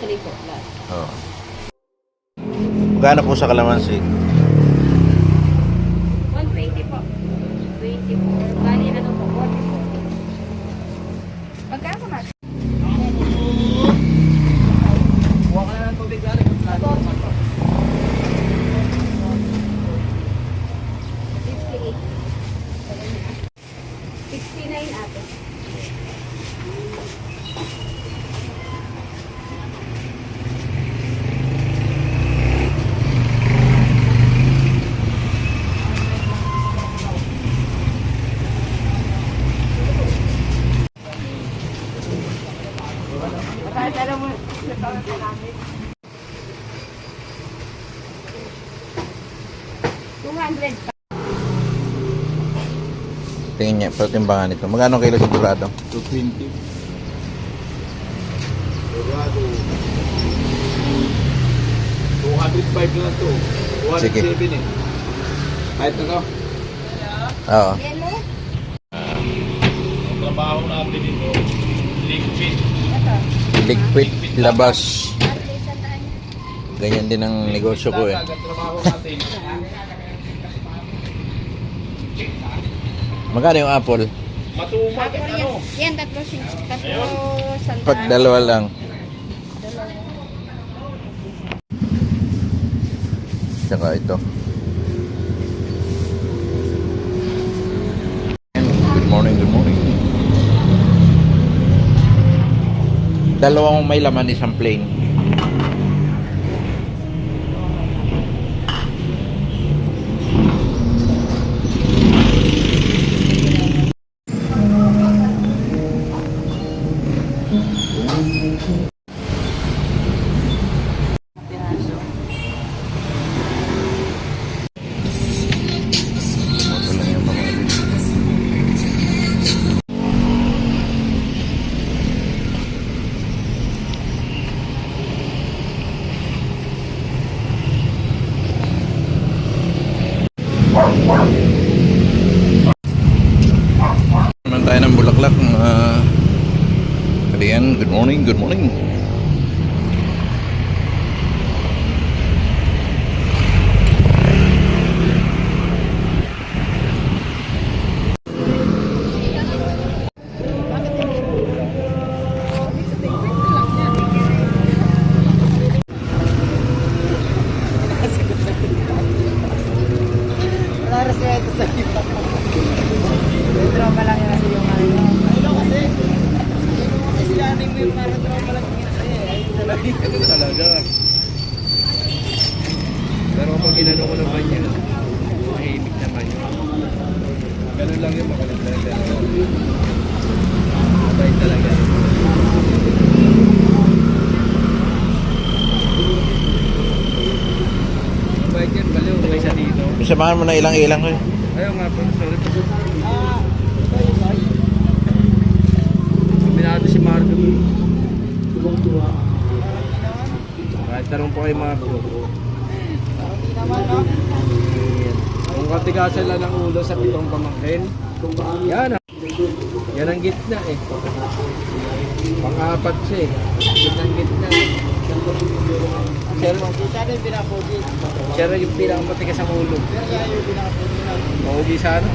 3 po plus. Oo. Magkano po sa kalamansi? 120 po. 24. Bali ano po, 40 po. Magkano na? Huwag ka na ng tubig galing. 69 ate. Alam mo, 200 pa. Tingin niya, pero timbangan ito. Magkano kilo sa dorado? 220. Dorado. 205 lang to. Sige. 107 eh. Kahit na to. Oo. Yellow? Ang trabaho natin dito, liquid. Ito. Liquid labas. Ate, sandaan niya. Ganyan din ang negosyo ko eh. Ang trabaho natin. Magkano yung apple? Matubag Tatlo ano? yan. Yan, tatlo sandaan. Pag dalawa lang. Dalawa. Tsaka ito. Good morning, good morning. Dalawang may laman, isang plain. Ito lang yung mga naman tayo ng bulaklak. Kalian, good morning, good morning. Wala respeto sa iyo. Tropa lang yan yung ano. Ano kasi? Kasi sila aning may parang trauma lang ayun talaga. Pero kapag ginano ko naman yan, mahimik naman yun. Ganun lang yung makalit lang. Mabait talaga. Mabait yan, baliw. Kaysa dito. Samahan mo na ilang-ilang ko eh. Ayaw nga po, sorry po. Sabi natin si Marco. Kahit tanong po kay Marco. Hindi naman, no? Kung katigasan lang ng ulo sa pitong pamangkin, yan ah. Yan ang gitna eh. Pang-apat siya eh. Yan ang gitna eh. Siya rin yung pinakamatigas ang ulo. Mahugi sana.